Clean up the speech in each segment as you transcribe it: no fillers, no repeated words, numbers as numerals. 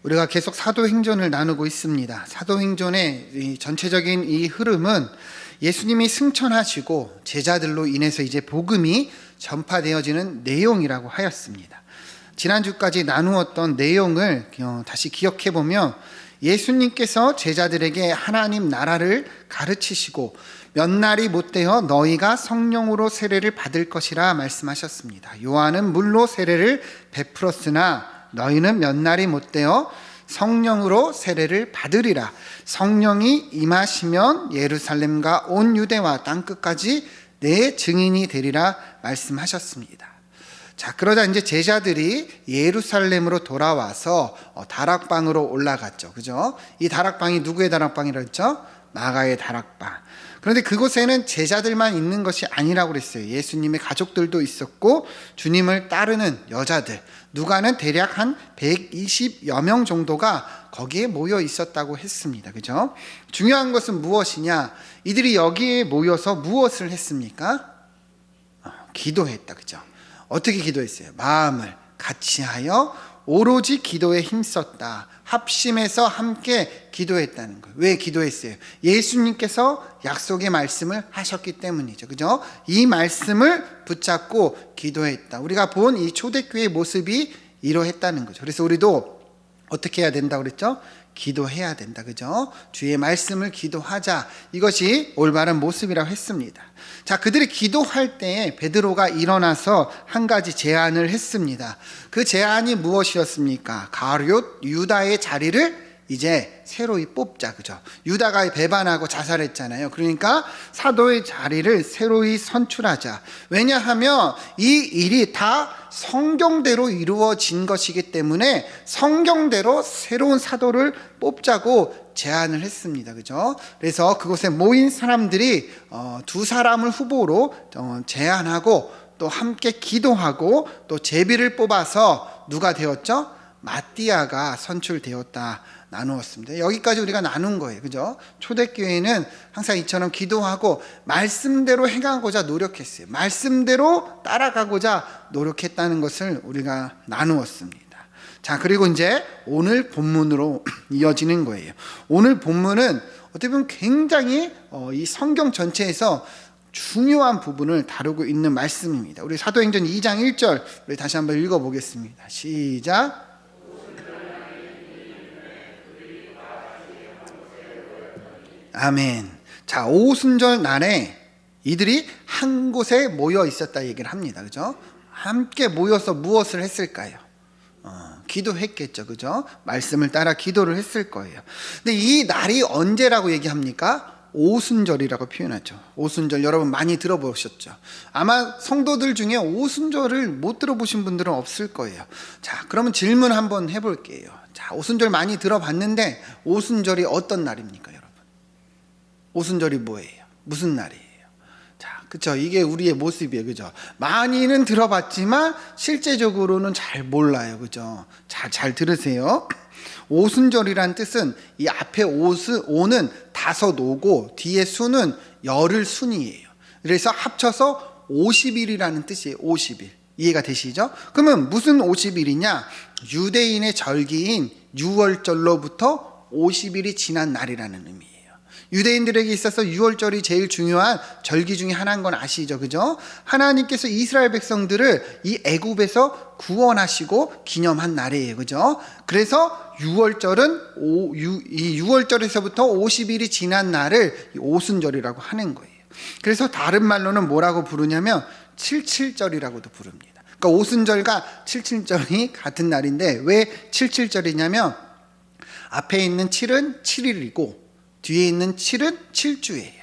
우리가 계속 사도행전을 나누고 있습니다. 사도행전의 이 전체적인 이 흐름은 예수님이 승천하시고 제자들로 인해서 이제 복음이 전파되어지는 내용이라고 하였습니다. 지난주까지 나누었던 내용을 다시 기억해 보면 예수님께서 제자들에게 하나님 나라를 가르치시고 몇 날이 못되어 너희가 성령으로 세례를 받을 것이라 말씀하셨습니다. 요한은 물로 세례를 베풀었으나 너희는 몇 날이 못되어 성령으로 세례를 받으리라. 성령이 임하시면 예루살렘과 온 유대와 땅끝까지 내 증인이 되리라 말씀하셨습니다. 자, 그러자 이제 제자들이 예루살렘으로 돌아와서 다락방으로 올라갔죠. 그죠? 이 다락방이 누구의 다락방이라고 했죠? 마가의 다락방. 그런데 그곳에는 제자들만 있는 것이 아니라고 그랬어요. 예수님의 가족들도 있었고 주님을 따르는 여자들, 누가는 대략 한 120여 명 정도가 거기에 모여 있었다고 했습니다. 그죠? 중요한 것은 무엇이냐? 이들이 여기에 모여서 무엇을 했습니까? 기도했다. 그죠? 어떻게 기도했어요? 마음을 같이 하여 오로지 기도에 힘썼다. 합심해서 함께 기도했다는 거예요. 왜 기도했어요? 예수님께서 약속의 말씀을 하셨기 때문이죠. 그죠? 이 말씀을 붙잡고 기도했다. 우리가 본 이 초대교회의 모습이 이러했다는 거죠. 그래서 우리도 어떻게 해야 된다고 그랬죠? 기도해야 된다. 그죠? 주의 말씀을 기도하자. 이것이 올바른 모습이라고 했습니다. 자, 그들이 기도할 때 베드로가 일어나서 한 가지 제안을 했습니다. 그 제안이 무엇이었습니까? 가룟 유다의 자리를 이제 새로이 뽑자. 그죠? 유다가 배반하고 자살했잖아요. 그러니까 사도의 자리를 새로이 선출하자. 왜냐하면 이 일이 다 성경대로 이루어진 것이기 때문에 성경대로 새로운 사도를 뽑자고 제안을 했습니다. 그죠? 그래서 그곳에 모인 사람들이 두 사람을 후보로 제안하고 또 함께 기도하고 또 제비를 뽑아서 누가 되었죠? 마띠아가 선출되었다. 나누었습니다. 여기까지 우리가 나눈 거예요. 그죠? 초대교회는 항상 이처럼 기도하고 말씀대로 행하고자 노력했어요. 말씀대로 따라가고자 노력했다는 것을 우리가 나누었습니다. 자, 그리고 이제 오늘 본문으로 이어지는 거예요. 오늘 본문은 어떻게 보면 굉장히 이 성경 전체에서 중요한 부분을 다루고 있는 말씀입니다. 우리 사도행전 2장 1절 우리 다시 한번 읽어보겠습니다. 시작. 아멘. 자, 오순절 날에 이들이 한 곳에 모여 있었다 얘기를 합니다. 그죠? 함께 모여서 무엇을 했을까요? 기도했겠죠. 그죠? 말씀을 따라 기도를 했을 거예요. 근데 이 날이 언제라고 얘기합니까? 오순절이라고 표현하죠. 오순절 여러분 많이 들어보셨죠? 아마 성도들 중에 오순절을 못 들어보신 분들은 없을 거예요. 자, 그러면 질문 한번 해볼게요. 자, 오순절 많이 들어봤는데 오순절이 어떤 날입니까, 여러분? 오순절이 뭐예요? 무슨 날이에요? 자, 그쵸? 이게 우리의 모습이에요. 그죠? 많이는 들어봤지만 실제적으로는 잘 몰라요. 그죠? 잘 들으세요. 오순절이란 뜻은 이 앞에 오는 다섯 오고 뒤에 수는 열흘 순이에요. 그래서 합쳐서 50일이라는 뜻이에요. 50일. 이해가 되시죠? 그러면 무슨 50일이냐? 유대인의 절기인 유월절로부터 50일이 지난 날이라는 의미예요. 유대인들에게 있어서 유월절이 제일 중요한 절기 중에 하나인 건 아시죠? 그죠? 하나님께서 이스라엘 백성들을 이 애굽에서 구원하시고 기념한 날이에요. 그죠? 그래서 유월절은 이 유월절에서부터 50일이 지난 날을 오순절이라고 하는 거예요. 그래서 다른 말로는 뭐라고 부르냐면 77절이라고도 부릅니다. 그러니까 오순절과 77절이 같은 날인데 왜 77절이냐면 앞에 있는 7은 7일이고 뒤에 있는 7은 7주예요.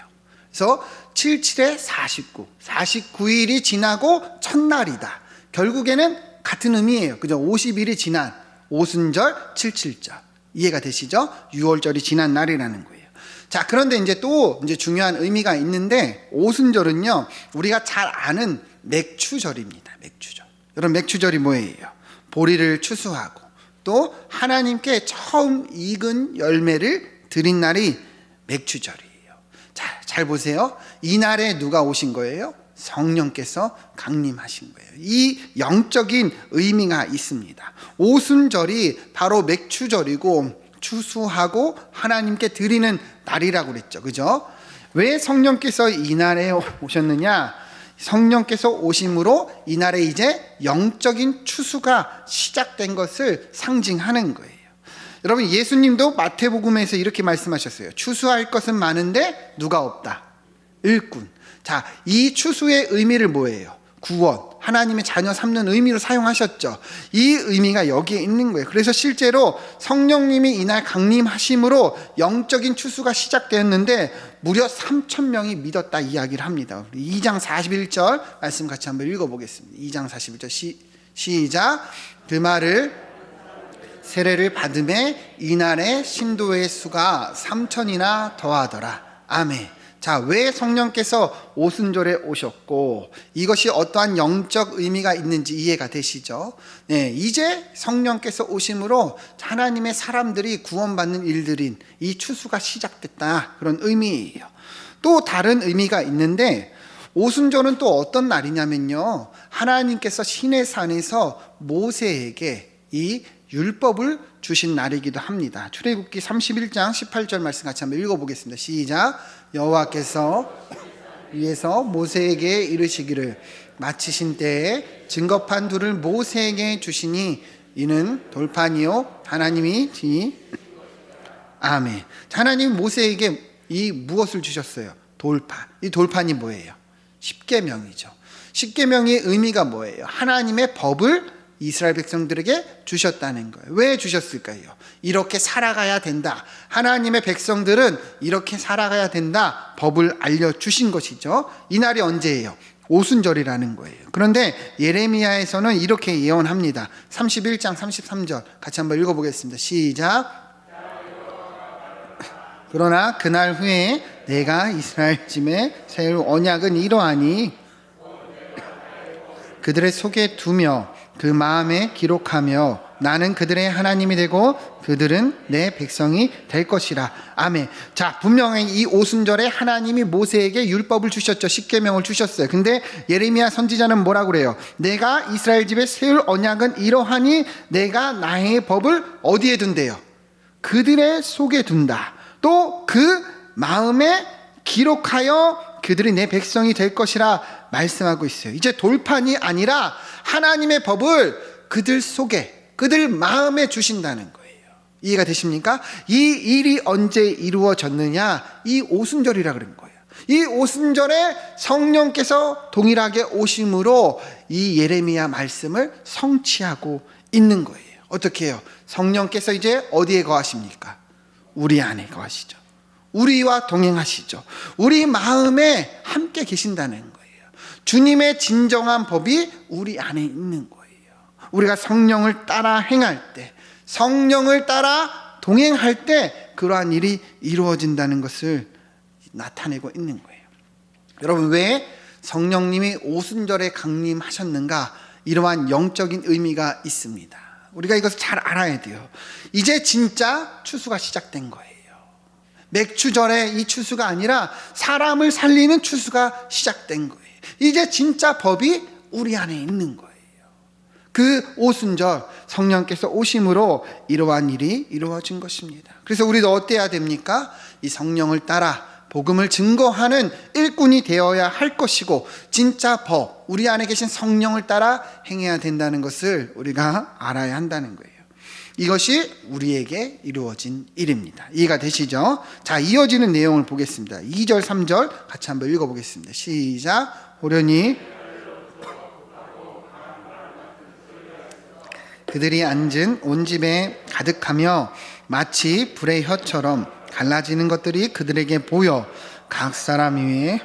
그래서 77에 49, 49일이 지나고 첫날이다. 결국에는 같은 의미예요. 그죠? 50일이 지난 오순절 77절. 이해가 되시죠? 6월절이 지난 날이라는 거예요. 자, 그런데 이제 또 중요한 의미가 있는데 오순절은요, 우리가 잘 아는 맥추절입니다. 맥추절. 여러분, 맥추절이 뭐예요? 보리를 추수하고 또 하나님께 처음 익은 열매를 드린 날이 맥추절이에요. 자, 잘 보세요. 이 날에 누가 오신 거예요? 성령께서 강림하신 거예요. 이 영적인 의미가 있습니다. 오순절이 바로 맥추절이고 추수하고 하나님께 드리는 날이라고 그랬죠. 그죠? 왜 성령께서 이날에 오셨느냐? 성령께서 오심으로 이날에 이제 영적인 추수가 시작된 것을 상징하는 거예요. 여러분, 예수님도 마태복음에서 이렇게 말씀하셨어요. 추수할 것은 많은데 누가 없다? 일꾼. 자, 이 추수의 의미를 뭐예요? 구원, 하나님의 자녀 삼는 의미로 사용하셨죠. 이 의미가 여기에 있는 거예요. 그래서 실제로 성령님이 이날 강림하심으로 영적인 추수가 시작되었는데 무려 3,000명이 믿었다 이야기를 합니다. 2장 41절 말씀 같이 한번 읽어보겠습니다. 2장 41절 시작. 그 말을 세례를 받음에 이날에 신도의 수가 3,000이나 더하더라. 아멘. 자, 왜 성령께서 오순절에 오셨고 이것이 어떠한 영적 의미가 있는지 이해가 되시죠? 네, 이제 성령께서 오심으로 하나님의 사람들이 구원받는 일들인 이 추수가 시작됐다, 그런 의미예요. 또 다른 의미가 있는데 오순절은 또 어떤 날이냐면요, 하나님께서 시내산에서 모세에게 이 율법을 주신 날이기도 합니다. 출애굽기 31장 18절 말씀 같이 한번 읽어보겠습니다. 시작. 여호와께서 위에서 모세에게 이르시기를 마치신 때에 증거판 둘을 모세에게 주시니 이는 돌판이요 하나님이 아멘. 하나님이 모세에게 이 무엇을 주셨어요? 돌판. 이 돌판이 뭐예요? 십계명이죠. 십계명의 의미가 뭐예요? 하나님의 법을 이스라엘 백성들에게 주셨다는 거예요. 왜 주셨을까요? 이렇게 살아가야 된다. 하나님의 백성들은 이렇게 살아가야 된다. 법을 알려주신 것이죠. 이날이 언제예요? 오순절이라는 거예요. 그런데 예레미야에서는 이렇게 예언합니다. 31장 33절 같이 한번 읽어보겠습니다. 시작. 그러나 그날 후에 내가 이스라엘 집에 세울 언약은 이러하니 그들의 속에 두며 그 마음에 기록하며 나는 그들의 하나님이 되고 그들은 내 백성이 될 것이라. 아멘. 자, 분명히 이 오순절에 하나님이 모세에게 율법을 주셨죠. 십계명을 주셨어요. 근데 예레미야 선지자는 뭐라고 그래요? 내가 이스라엘 집에 세울 언약은 이러하니 내가 나의 법을 어디에 둔대요? 그들의 속에 둔다. 또 그 마음에 기록하여 그들이 내 백성이 될 것이라 말씀하고 있어요. 이제 돌판이 아니라 하나님의 법을 그들 속에, 그들 마음에 주신다는 거예요. 이해가 되십니까? 이 일이 언제 이루어졌느냐? 이 오순절이라 그런 거예요. 이 오순절에 성령께서 동일하게 오심으로 이 예레미야 말씀을 성취하고 있는 거예요. 어떻게 해요? 성령께서 이제 어디에 거하십니까? 우리 안에 거하시죠. 우리와 동행하시죠. 우리 마음에 함께 계신다는 거예요. 주님의 진정한 법이 우리 안에 있는 거예요. 우리가 성령을 따라 행할 때, 성령을 따라 동행할 때 그러한 일이 이루어진다는 것을 나타내고 있는 거예요. 여러분, 왜 성령님이 오순절에 강림하셨는가? 이러한 영적인 의미가 있습니다. 우리가 이것을 잘 알아야 돼요. 이제 진짜 추수가 시작된 거예요. 맥추절에 이 추수가 아니라 사람을 살리는 추수가 시작된 거예요. 이제 진짜 법이 우리 안에 있는 거예요. 그 오순절 성령께서 오심으로 이러한 일이 이루어진 것입니다. 그래서 우리도 어때야 됩니까? 이 성령을 따라 복음을 증거하는 일꾼이 되어야 할 것이고, 진짜 법, 우리 안에 계신 성령을 따라 행해야 된다는 것을 우리가 알아야 한다는 거예요. 이것이 우리에게 이루어진 일입니다. 이해가 되시죠? 자, 이어지는 내용을 보겠습니다. 2절 3절 같이 한번 읽어보겠습니다. 시작. 호련히 그들이 앉은 온 집에 가득하며 마치 불의 혀처럼 갈라지는 것들이 그들에게 보여 각 사람 위에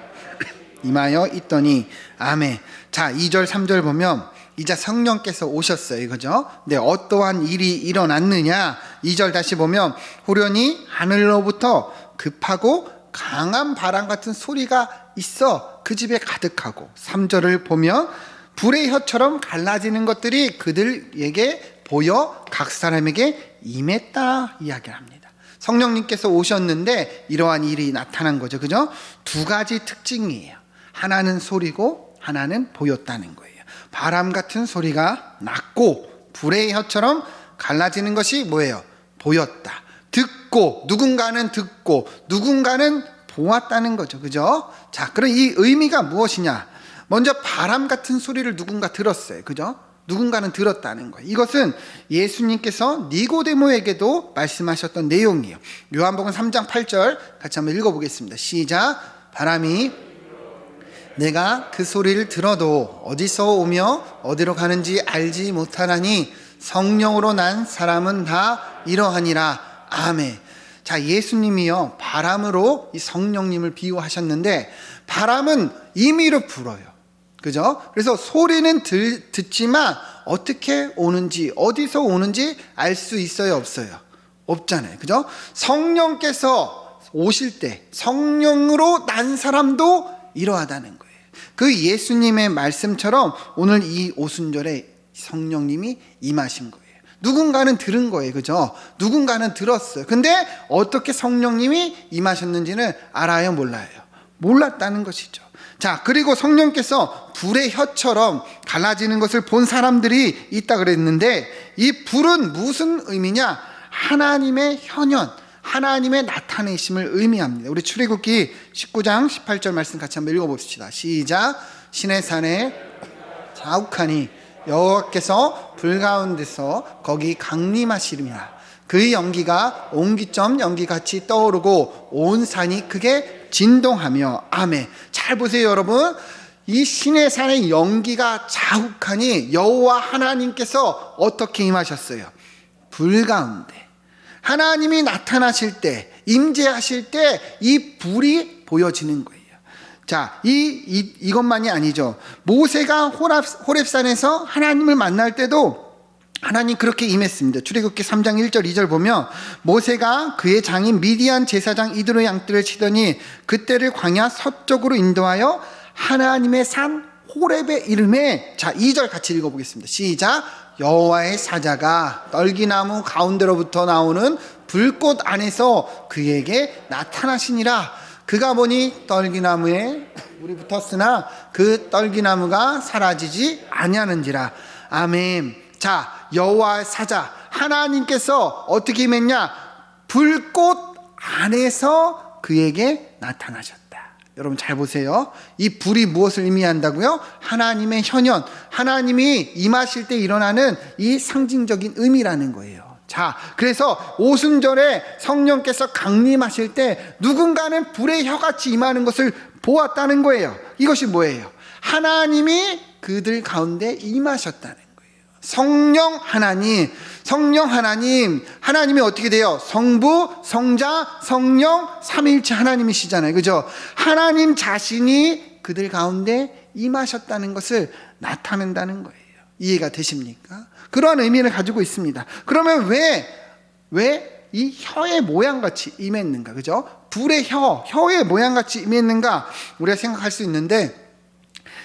임하여 있더니. 아멘. 자, 2절 3절 보면 이제 성령께서 오셨어요. 그죠? 근데 어떠한 일이 일어났느냐? 2절 다시 보면 호련히 하늘로부터 급하고 강한 바람 같은 소리가 있어 그 집에 가득하고. 3절을 보면 불의 혀처럼 갈라지는 것들이 그들에게 보여 각 사람에게 임했다 이야기를 합니다. 성령님께서 오셨는데 이러한 일이 나타난 거죠. 그죠? 두 가지 특징이에요. 하나는 소리고 하나는 보였다는 거예요. 바람 같은 소리가 났고 불의 혀처럼 갈라지는 것이 뭐예요? 보였다. 듣고, 누군가는 듣고 누군가는 보았다는 거죠. 그죠? 자, 그럼 이 의미가 무엇이냐? 먼저 바람 같은 소리를 누군가 들었어요. 그죠? 누군가는 들었다는 거예요. 이것은 예수님께서 니고데모에게도 말씀하셨던 내용이에요. 요한복음 3장 8절 같이 한번 읽어보겠습니다. 시작. 바람이 내가 그 소리를 들어도 어디서 오며 어디로 가는지 알지 못하나니 성령으로 난 사람은 다 이러하니라. 아멘. 자, 예수님이요 바람으로 이 성령님을 비유하셨는데 바람은 임의로 불어요. 그죠? 그래서 소리는 듣지만 어떻게 오는지 어디서 오는지 알 수 있어요, 없어요? 없잖아요. 그죠? 성령께서 오실 때 성령으로 난 사람도 이러하다는 거예요. 그 예수님의 말씀처럼 오늘 이 오순절에 성령님이 임하신 거예요. 누군가는 들은 거예요. 그죠? 누군가는 들었어요. 근데 어떻게 성령님이 임하셨는지는 알아요, 몰라요? 몰랐다는 것이죠. 자, 그리고 성령께서 불의 혀처럼 갈라지는 것을 본 사람들이 있다 그랬는데 이 불은 무슨 의미냐? 하나님의 현현, 하나님의 나타내심을 의미합니다. 우리 출애굽기 19장 18절 말씀 같이 한번 읽어봅시다. 시작. 신의 산에 자욱하니 여호와께서 불 가운데서 거기 강림하시리라. 그 연기가 옹기점 연기같이 떠오르고 온 산이 크게 진동하며. 아멘. 잘 보세요, 여러분. 이 신의 산의 연기가 자욱하니 여호와 하나님께서 어떻게 임하셨어요? 불 가운데. 하나님이 나타나실 때, 임재하실 때 이 불이 보여지는 거예요. 자, 이것만이 아니죠. 모세가 호렙산에서 하나님을 만날 때도 하나님 그렇게 임했습니다. 출애굽기 3장 1절 2절 보면 모세가 그의 장인 미디안 제사장 이드로 양떼를 치더니 그때를 광야 서쪽으로 인도하여 하나님의 산 호렙에 이르매. 자, 2절 같이 읽어보겠습니다. 시작. 여호와의 사자가 떨기나무 가운데로부터 나오는 불꽃 안에서 그에게 나타나시니라. 그가 보니 떨기나무에 불이 붙었으나 그 떨기나무가 사라지지 아니하는지라. 아멘. 자, 여호와의 사자 하나님께서 어떻게 임했냐? 불꽃 안에서 그에게 나타나셨다. 여러분 잘 보세요. 이 불이 무엇을 의미한다고요? 하나님의 현현, 하나님이 임하실 때 일어나는 이 상징적인 의미라는 거예요. 자, 그래서 오순절에 성령께서 강림하실 때 누군가는 불의 혀같이 임하는 것을 보았다는 거예요. 이것이 뭐예요? 하나님이 그들 가운데 임하셨다는 거예요. 성령 하나님, 하나님이 어떻게 돼요? 성부, 성자, 성령, 삼위일체 하나님이시잖아요. 그죠? 하나님 자신이 그들 가운데 임하셨다는 것을 나타낸다는 거예요. 이해가 되십니까? 그러한 의미를 가지고 있습니다. 그러면 왜 이 혀의 모양같이 임했는가? 그죠? 불의 혀의 모양같이 임했는가? 우리가 생각할 수 있는데,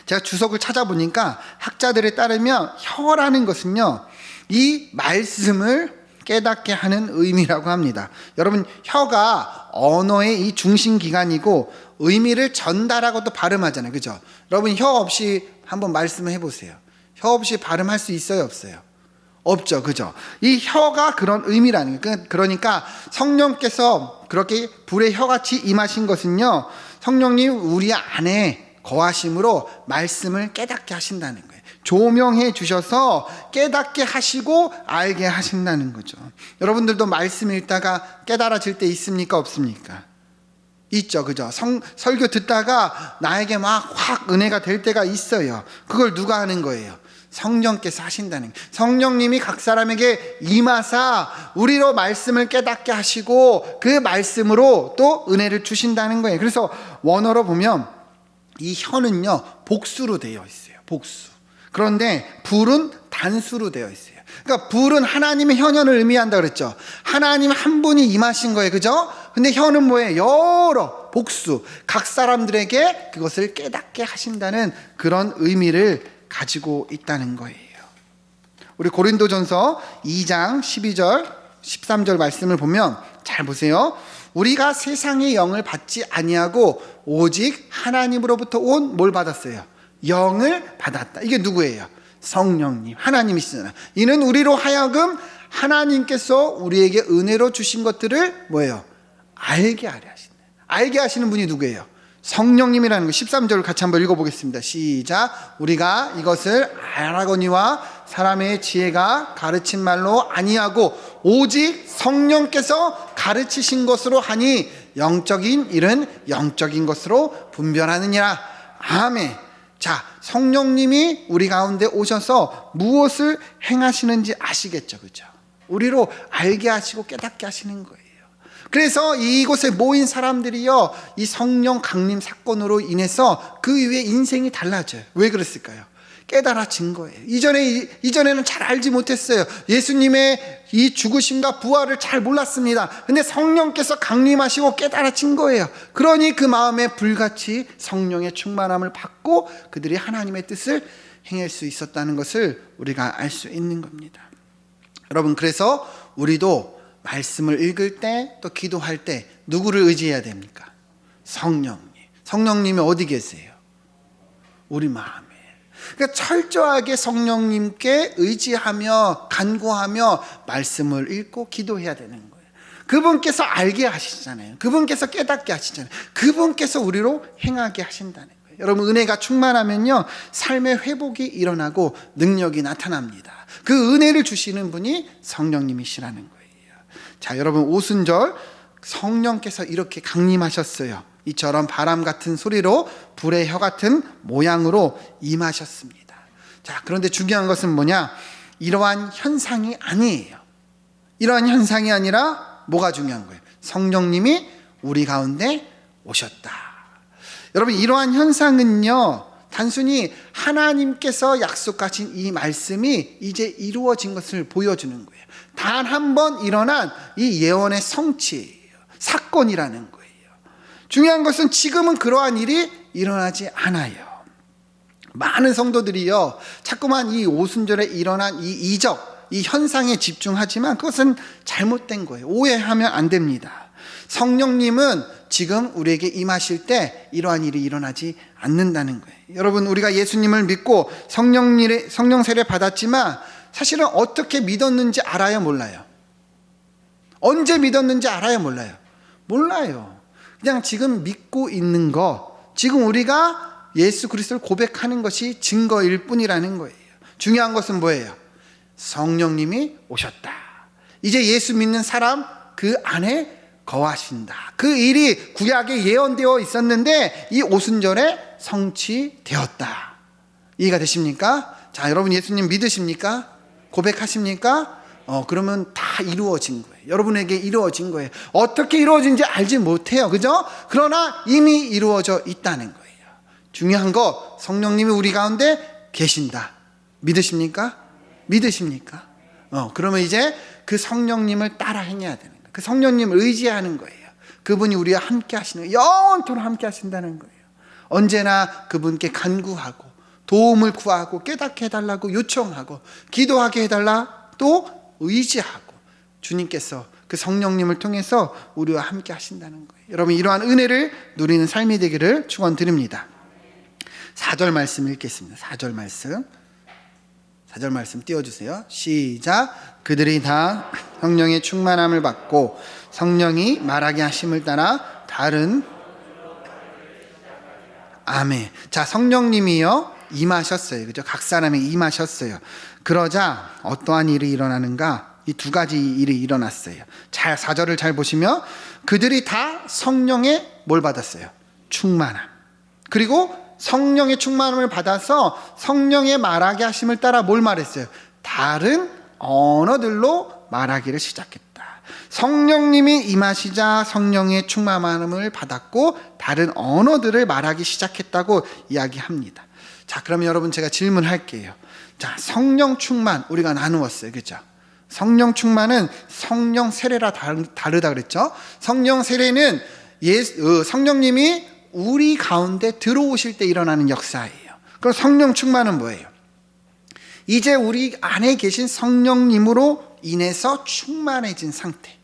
제가 주석을 찾아보니까 학자들에 따르면 혀라는 것은요, 이 말씀을 깨닫게 하는 의미라고 합니다. 여러분, 혀가 언어의 이 중심기관이고 의미를 전달하고도 발음하잖아요. 그죠? 여러분, 혀 없이 한번 말씀을 해보세요. 혀 없이 발음할 수 있어요, 없어요? 없죠. 그죠? 이 혀가 그런 의미라는 거예요. 그러니까 성령께서 그렇게 불의 혀같이 임하신 것은요, 성령님 우리 안에 거하심으로 말씀을 깨닫게 하신다는 거예요. 조명해 주셔서 깨닫게 하시고 알게 하신다는 거죠. 여러분들도 말씀 읽다가 깨달아질 때 있습니까, 없습니까? 있죠. 그죠? 설교 듣다가 나에게 막 확 은혜가 될 때가 있어요. 그걸 누가 하는 거예요? 성령께서 하신다는 거예요. 성령님이 각 사람에게 임하사 우리로 말씀을 깨닫게 하시고 그 말씀으로 또 은혜를 주신다는 거예요. 그래서 원어로 보면 이 혀는요, 복수로 되어 있어요. 복수. 그런데 불은 단수로 되어 있어요. 그러니까 불은 하나님의 현현을 의미한다 그랬죠. 하나님 한 분이 임하신 거예요. 그죠? 근데 혀는 뭐예요? 여러 복수. 각 사람들에게 그것을 깨닫게 하신다는 그런 의미를 가지고 있다는 거예요. 우리 고린도전서 2장 12절 13절 말씀을 보면 잘 보세요. 우리가 세상의 영을 받지 아니하고 오직 하나님으로부터 온 뭘 받았어요? 영을 받았다. 이게 누구예요? 성령님, 하나님이시잖아요. 이는 우리로 하여금 하나님께서 우리에게 은혜로 주신 것들을 뭐예요? 알게 하려 하신다. 알게 하시는 분이 누구예요? 성령님이라는 거. 13절을 같이 한번 읽어보겠습니다. 시작. 우리가 이것을 알아거니와 사람의 지혜가 가르친 말로 아니하고 오직 성령께서 가르치신 것으로 하니 영적인 일은 영적인 것으로 분별하느니라. 아멘. 자, 성령님이 우리 가운데 오셔서 무엇을 행하시는지 아시겠죠, 그죠? 우리로 알게 하시고 깨닫게 하시는 거예요. 그래서 이곳에 모인 사람들이요, 이 성령 강림 사건으로 인해서 그 이후에 인생이 달라져요. 왜 그랬을까요? 깨달아진 거예요. 이전에는 잘 알지 못했어요. 예수님의 이 죽으심과 부활을 잘 몰랐습니다. 근데 성령께서 강림하시고 깨달아진 거예요. 그러니 그 마음에 불같이 성령의 충만함을 받고 그들이 하나님의 뜻을 행할 수 있었다는 것을 우리가 알 수 있는 겁니다. 여러분, 그래서 우리도 말씀을 읽을 때 또 기도할 때 누구를 의지해야 됩니까? 성령님. 성령님이 어디 계세요? 우리 마음에. 그러니까 철저하게 성령님께 의지하며 간구하며 말씀을 읽고 기도해야 되는 거예요. 그분께서 알게 하시잖아요. 그분께서 깨닫게 하시잖아요. 그분께서 우리로 행하게 하신다는 거예요. 여러분, 은혜가 충만하면요, 삶의 회복이 일어나고 능력이 나타납니다. 그 은혜를 주시는 분이 성령님이시라는 거예요. 자, 여러분, 오순절 성령께서 이렇게 강림하셨어요. 이처럼 바람 같은 소리로 불의 혀 같은 모양으로 임하셨습니다. 자, 그런데 중요한 것은 뭐냐? 이러한 현상이 아니에요. 이러한 현상이 아니라 뭐가 중요한 거예요? 성령님이 우리 가운데 오셨다. 여러분, 이러한 현상은요, 단순히 하나님께서 약속하신 이 말씀이 이제 이루어진 것을 보여주는 거예요. 단 한 번 일어난 이 예언의 성취예요. 사건이라는 거예요. 중요한 것은 지금은 그러한 일이 일어나지 않아요. 많은 성도들이요, 자꾸만 이 오순절에 일어난 이 이적, 이 현상에 집중하지만 그것은 잘못된 거예요. 오해하면 안 됩니다. 성령님은 지금 우리에게 임하실 때 이러한 일이 일어나지 않는다는 거예요. 여러분, 우리가 예수님을 믿고 성령 세례 받았지만 사실은 어떻게 믿었는지 알아요, 몰라요? 언제 믿었는지 알아요, 몰라요? 몰라요. 그냥 지금 믿고 있는 거, 지금 우리가 예수 그리스도를 고백하는 것이 증거일 뿐이라는 거예요. 중요한 것은 뭐예요? 성령님이 오셨다. 이제 예수 믿는 사람 그 안에 거하신다. 그 일이 구약에 예언되어 있었는데 이 오순절에 성취되었다. 이해가 되십니까? 자, 여러분, 예수님 믿으십니까? 고백하십니까? 그러면 다 이루어진 거예요. 여러분에게 이루어진 거예요. 어떻게 이루어진지 알지 못해요. 그죠? 그러나 이미 이루어져 있다는 거예요. 중요한 거, 성령님이 우리 가운데 계신다. 믿으십니까? 믿으십니까? 그러면 이제 그 성령님을 따라 행해야 되는 거예요. 그 성령님을 의지하는 거예요. 그분이 우리와 함께 하시는 거예요. 영원토록 함께 하신다는 거예요. 언제나 그분께 간구하고 도움을 구하고 깨닫게 해달라고 요청하고 기도하게 해달라 또 의지하고 주님께서 그 성령님을 통해서 우리와 함께 하신다는 거예요. 여러분, 이러한 은혜를 누리는 삶이 되기를 축원드립니다. 4절 말씀 읽겠습니다. 4절 말씀 띄워주세요. 시작. 그들이 다 성령의 충만함을 받고 성령이 말하게 하심을 따라 다른 아멘. 자, 성령님이요 임하셨어요. 그죠? 각 사람이 임하셨어요. 그러자 어떠한 일이 일어나는가? 이 두 가지 일이 일어났어요. 4절을 잘 보시면 그들이 다 성령의 뭘 받았어요? 충만함. 그리고 성령의 충만함을 받아서 성령의 말하게 하심을 따라 뭘 말했어요? 다른 언어들로 말하기를 시작했다. 성령님이 임하시자 성령의 충만함을 받았고 다른 언어들을 말하기 시작했다고 이야기합니다. 자, 그러면 여러분, 제가 질문할게요. 자, 성령 충만 우리가 나누었어요. 그죠? 성령 충만은 성령 세례라 다르다 그랬죠? 성령 세례는 성령님이 우리 가운데 들어오실 때 일어나는 역사예요. 그럼 성령 충만은 뭐예요? 이제 우리 안에 계신 성령님으로 인해서 충만해진 상태.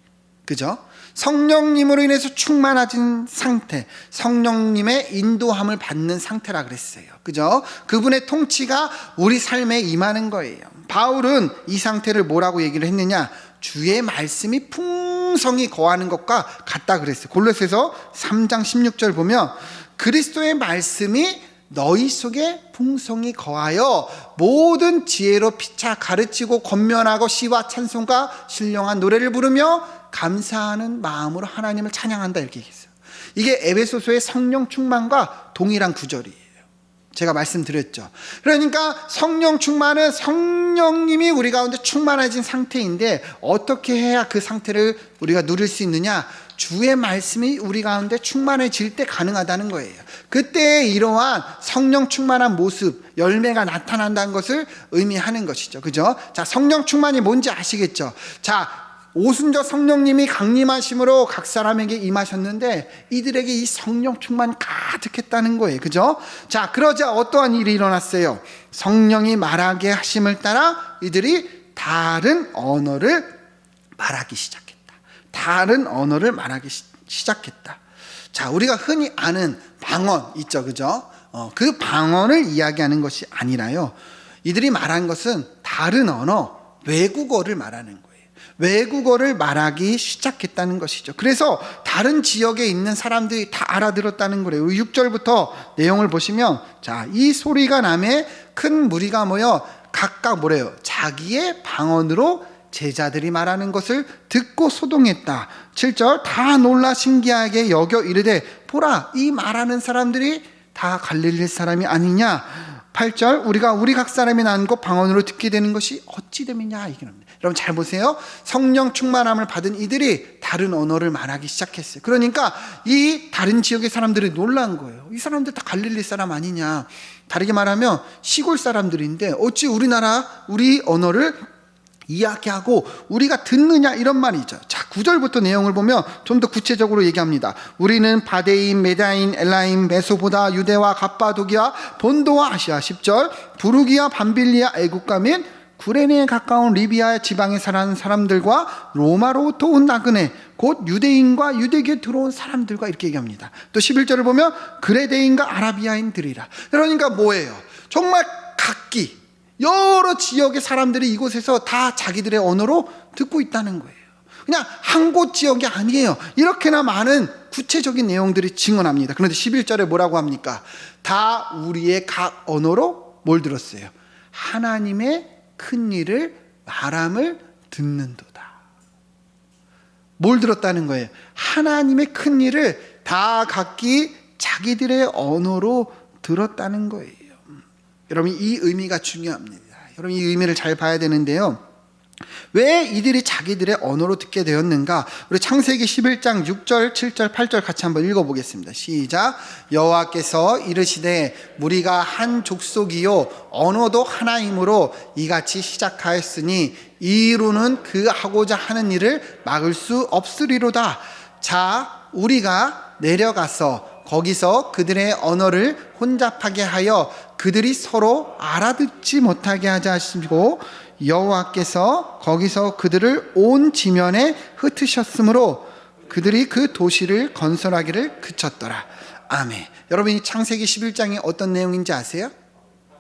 그죠? 성령님으로 인해서 충만해진 상태, 성령님의 인도함을 받는 상태라 그랬어요. 그죠? 그분의 통치가 우리 삶에 임하는 거예요. 바울은 이 상태를 뭐라고 얘기를 했느냐? 주의 말씀이 풍성히 거하는 것과 같다 그랬어요. 골로새서 3장 16절 보면 그리스도의 말씀이 너희 속에 풍성히 거하여 모든 지혜로 피차 가르치고 권면하고 시와 찬송과 신령한 노래를 부르며 감사하는 마음으로 하나님을 찬양한다 이렇게 얘기했어요. 이게 에베소서의 성령 충만과 동일한 구절이에요. 제가 말씀드렸죠. 그러니까 성령 충만은 성령님이 우리 가운데 충만해진 상태인데 어떻게 해야 그 상태를 우리가 누릴 수 있느냐? 주의 말씀이 우리 가운데 충만해질 때 가능하다는 거예요. 그때 이러한 성령 충만한 모습, 열매가 나타난다는 것을 의미하는 것이죠. 그죠? 자, 성령 충만이 뭔지 아시겠죠? 자, 오순절 성령님이 강림하심으로 각 사람에게 임하셨는데 이들에게 이 성령 충만 가득했다는 거예요. 그죠? 자, 그러자 어떠한 일이 일어났어요? 성령이 말하게 하심을 따라 이들이 다른 언어를 말하기 시작했다. 다른 언어를 말하기 시작했다. 자, 우리가 흔히 아는 방언 있죠. 그죠? 그 방언을 이야기하는 것이 아니라요. 이들이 말한 것은 다른 언어, 외국어를 말하는 거예요. 외국어를 말하기 시작했다는 것이죠. 그래서 다른 지역에 있는 사람들이 다 알아들었다는 거예요. 6절부터 내용을 보시면, 자, 이 소리가 나매 큰 무리가 모여 각각 뭐래요? 자기의 방언으로 제자들이 말하는 것을 듣고 소동했다. 7절, 다 놀라 신기하게 여겨 이르되 보라, 이 말하는 사람들이 다 갈릴리 사람이 아니냐. 8절, 우리가 우리 각 사람이 난 것 방언으로 듣게 되는 것이 어찌 됨이냐 얘기합니다. 여러분 잘 보세요. 성령 충만함을 받은 이들이 다른 언어를 말하기 시작했어요. 그러니까 이 다른 지역의 사람들이 놀란 거예요. 이 사람들 다 갈릴리 사람 아니냐. 다르게 말하면 시골 사람들인데 어찌 우리 언어를 이야기하고 우리가 듣느냐 이런 말이죠. 자, 9절부터 내용을 보면 좀 더 구체적으로 얘기합니다. 우리는 바데임, 메다인, 엘라임, 메소보다, 유대와 갑바도기와 본도와 아시아. 10절, 부르기와 밤빌리아, 애국가 및 구레네에 가까운 리비아 지방에 사는 사람들과 로마로부터 온 나그네 곧 유대인과 유대교에 들어온 사람들과 이렇게 얘기합니다. 또 11절을 보면 그레데인과 아라비아인들이라. 그러니까 뭐예요? 정말 각기 여러 지역의 사람들이 이곳에서 다 자기들의 언어로 듣고 있다는 거예요. 그냥 한 곳 지역이 아니에요. 이렇게나 많은 구체적인 내용들이 증언합니다. 그런데 11절에 뭐라고 합니까? 다 우리의 각 언어로 뭘 들었어요? 하나님의 큰 일을 말함을 듣는도다. 뭘 들었다는 거예요? 하나님의 큰 일을 다 각기 자기들의 언어로 들었다는 거예요. 여러분 이 의미가 중요합니다. 여러분 이 의미를 잘 봐야 되는데요. 왜 이들이 자기들의 언어로 듣게 되었는가? 우리 창세기 11장 6절, 7절, 8절 같이 한번 읽어보겠습니다. 시작. 여호와께서 이르시되 무리가 한 족속이요 언어도 하나이므로 이같이 시작하였으니 이로는 그 하고자 하는 일을 막을 수 없으리로다. 자, 우리가 내려가서 거기서 그들의 언어를 혼잡하게 하여 그들이 서로 알아듣지 못하게 하자 하시고 여호와께서 거기서 그들을 온 지면에 흩으셨으므로 그들이 그 도시를 건설하기를 그쳤더라. 아멘. 여러분 이 창세기 11장이 어떤 내용인지 아세요?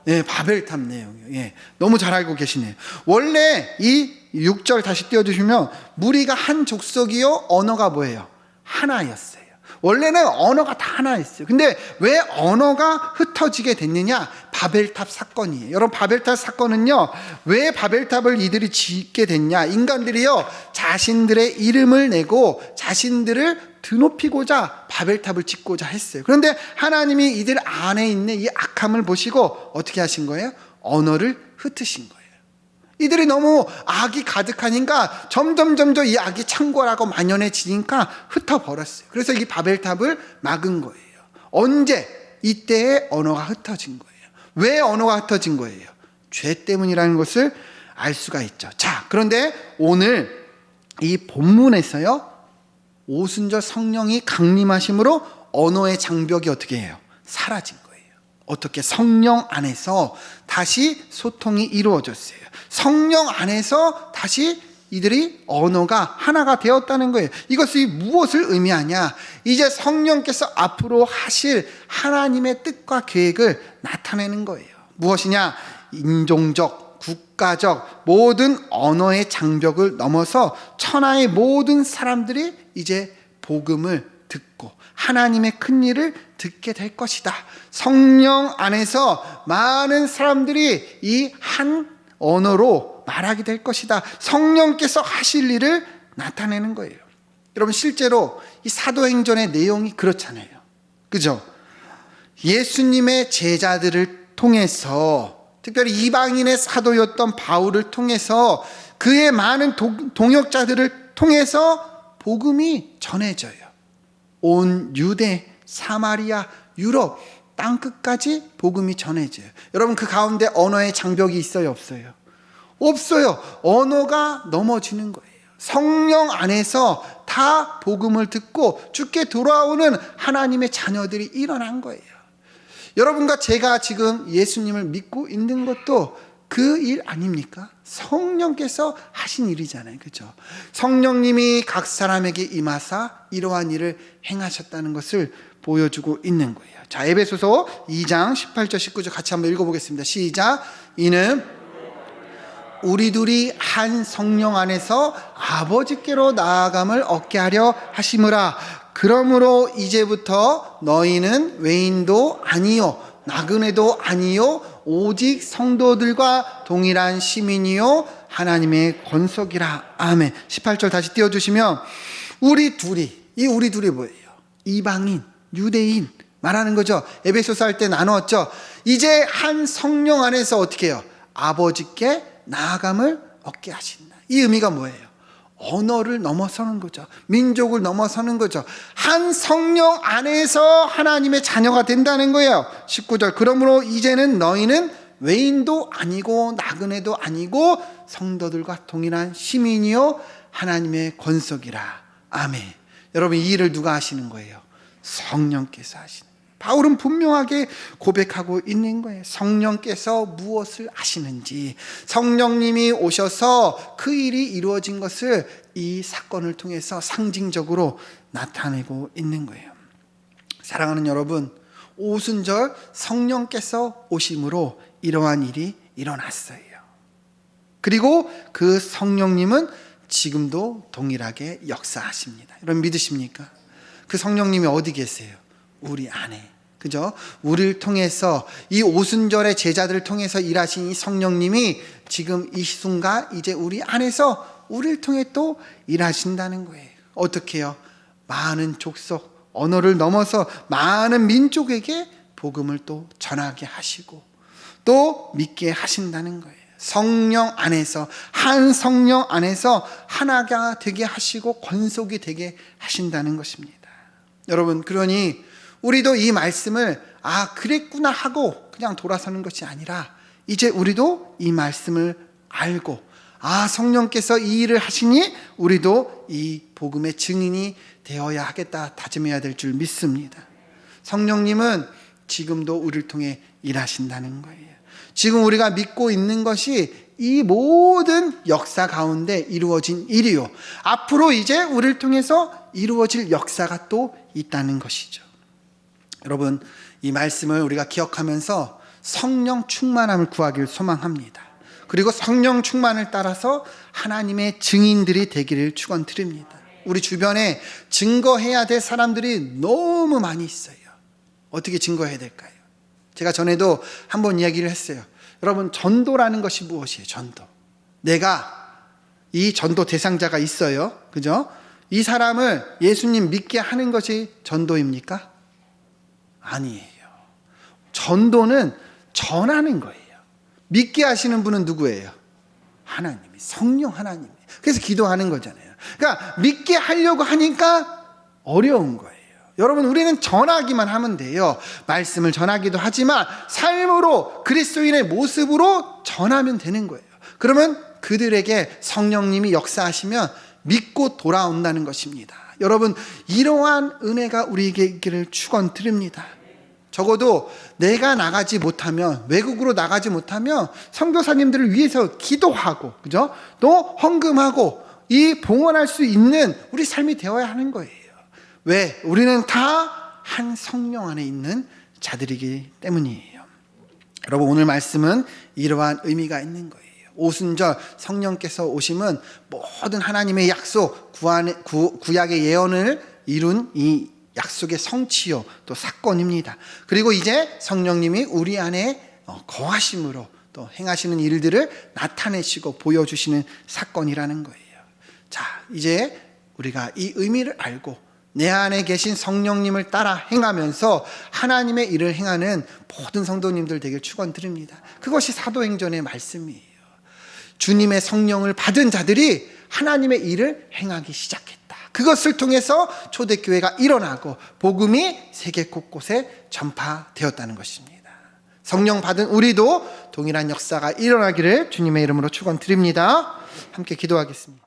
네, 바벨탑 내용이에요. 예, 너무 잘 알고 계시네요. 원래 이 6절 다시 띄워주시면 무리가 한 족속이요 언어가 뭐예요? 하나였어요. 원래는 언어가 다 하나였어요. 근데 왜 언어가 흩어지게 됐느냐? 바벨탑 사건이에요. 여러분 바벨탑 사건은요, 왜 바벨탑을 이들이 짓게 됐냐? 인간들이요 자신들의 이름을 내고 자신들을 드높이고자 바벨탑을 짓고자 했어요. 그런데 하나님이 이들 안에 있는 이 악함을 보시고 어떻게 하신 거예요? 언어를 흩으신 거예요. 이들이 너무 악이 가득하니까 점점 이 악이 창궐하고 만연해지니까 흩어버렸어요. 그래서 이 바벨탑을 막은 거예요. 언제? 이때에 언어가 흩어진 거예요. 왜 언어가 흩어진 거예요? 죄 때문이라는 것을 알 수가 있죠. 자, 그런데 오늘 이 본문에서요 오순절 성령이 강림하심으로 언어의 장벽이 어떻게 해요? 사라진 거예요. 어떻게? 성령 안에서 다시 소통이 이루어졌어요. 성령 안에서 다시 이들이 언어가 하나가 되었다는 거예요. 이것이 무엇을 의미하냐? 이제 성령께서 앞으로 하실 하나님의 뜻과 계획을 나타내는 거예요. 무엇이냐? 인종적, 국가적 모든 언어의 장벽을 넘어서 천하의 모든 사람들이 이제 복음을 듣고 하나님의 큰 일을 듣게 될 것이다. 성령 안에서 많은 사람들이 이 한 언어로 말하게 될 것이다. 성령께서 하실 일을 나타내는 거예요. 여러분, 실제로 이 사도행전의 내용이 그렇잖아요. 그죠? 예수님의 제자들을 통해서, 특별히 이방인의 사도였던 바울을 통해서, 그의 많은 동역자들을 통해서 복음이 전해져요. 온 유대, 사마리아, 유럽 땅끝까지 복음이 전해져요. 여러분, 그 가운데 언어의 장벽이 있어요, 없어요? 없어요. 언어가 넘어지는 거예요. 성령 안에서 다 복음을 듣고 주께 돌아오는 하나님의 자녀들이 일어난 거예요. 여러분과 제가 지금 예수님을 믿고 있는 것도 그 일 아닙니까? 성령께서 하신 일이잖아요. 그렇죠? 성령님이 각 사람에게 임하사 이러한 일을 행하셨다는 것을 보여주고 있는 거예요. 자, 에베소서 2장 18절 19절 같이 한번 읽어보겠습니다. 시작. 이는 우리 둘이 한 성령 안에서 아버지께로 나아감을 얻게 하려 하심이라. 그러므로 이제부터 너희는 외인도 아니요 나그네도 아니요 오직 성도들과 동일한 시민이요 하나님의 권속이라. 아멘. 18절 다시 띄워주시면, 우리 둘이 뭐예요? 이방인, 유대인 말하는 거죠. 에베소서 할 때 나누었죠. 이제 한 성령 안에서 어떻게 해요? 아버지께 나아감을 얻게 하신다. 이 의미가 뭐예요? 언어를 넘어서는 거죠. 민족을 넘어서는 거죠. 한 성령 안에서 하나님의 자녀가 된다는 거예요. 19절. 그러므로 이제는 너희는 외인도 아니고 나그네도 아니고 성도들과 동일한 시민이요 하나님의 권속이라. 아멘. 여러분, 이 일을 누가 하시는 거예요? 성령께서 하시는 거예요. 바울은 분명하게 고백하고 있는 거예요. 성령께서 무엇을 하시는지, 성령님이 오셔서 그 일이 이루어진 것을 이 사건을 통해서 상징적으로 나타내고 있는 거예요. 사랑하는 여러분, 오순절 성령께서 오심으로 이러한 일이 일어났어요. 그리고 그 성령님은 지금도 동일하게 역사하십니다. 여러분, 믿으십니까? 그 성령님이 어디 계세요? 우리 안에. 그죠? 우리를 통해서, 이 오순절의 제자들을 통해서 일하신 이 성령님이 지금 이 순간 이제 우리 안에서 우리를 통해 또 일하신다는 거예요. 어떻게 해요? 많은 족속, 언어를 넘어서 많은 민족에게 복음을 또 전하게 하시고 또 믿게 하신다는 거예요. 성령 안에서, 한 성령 안에서 하나가 되게 하시고 권속이 되게 하신다는 것입니다. 여러분, 그러니 우리도 이 말씀을 그랬구나 하고 그냥 돌아서는 것이 아니라, 이제 우리도 이 말씀을 알고 성령께서 이 일을 하시니 우리도 이 복음의 증인이 되어야 하겠다 다짐해야 될 줄 믿습니다. 성령님은 지금도 우리를 통해 일하신다는 거예요. 지금 우리가 믿고 있는 것이 이 모든 역사 가운데 이루어진 일이요, 앞으로 이제 우리를 통해서 이루어질 역사가 또 있다는 것이죠. 여러분, 이 말씀을 우리가 기억하면서 성령 충만함을 구하기를 소망합니다. 그리고 성령 충만을 따라서 하나님의 증인들이 되기를 축원드립니다. 우리 주변에 증거해야 될 사람들이 너무 많이 있어요. 어떻게 증거해야 될까요? 제가 전에도 한번 이야기를 했어요. 여러분, 전도라는 것이 무엇이에요? 전도. 내가 이 전도 대상자가 있어요. 그죠? 이 사람을 예수님 믿게 하는 것이 전도입니까? 아니에요. 전도는 전하는 거예요. 믿게 하시는 분은 누구예요? 하나님이, 성령 하나님이. 그래서 기도하는 거잖아요. 그러니까 믿게 하려고 하니까 어려운 거예요. 여러분, 우리는 전하기만 하면 돼요. 말씀을 전하기도 하지만 삶으로, 그리스도인의 모습으로 전하면 되는 거예요. 그러면 그들에게 성령님이 역사하시면 믿고 돌아온다는 것입니다. 여러분, 이러한 은혜가 우리에게 있기를 축원드립니다. 적어도 내가 나가지 못하면, 외국으로 나가지 못하면 선교사님들을 위해서 기도하고, 그죠? 또 헌금하고 이 봉헌할 수 있는 우리 삶이 되어야 하는 거예요. 왜? 우리는 다 한 성령 안에 있는 자들이기 때문이에요. 여러분, 오늘 말씀은 이러한 의미가 있는 거예요. 오순절 성령께서 오심은 모든 하나님의 약속, 구약의 예언을 이룬 이 약속의 성취요, 또 사건입니다. 그리고 이제 성령님이 우리 안에 거하심으로 또 행하시는 일들을 나타내시고 보여주시는 사건이라는 거예요. 자, 이제 우리가 이 의미를 알고 내 안에 계신 성령님을 따라 행하면서 하나님의 일을 행하는 모든 성도님들 되길 축원드립니다. 그것이 사도행전의 말씀이에요. 주님의 성령을 받은 자들이 하나님의 일을 행하기 시작했다. 그것을 통해서 초대교회가 일어나고 복음이 세계 곳곳에 전파되었다는 것입니다. 성령 받은 우리도 동일한 역사가 일어나기를 주님의 이름으로 축원드립니다. 함께 기도하겠습니다.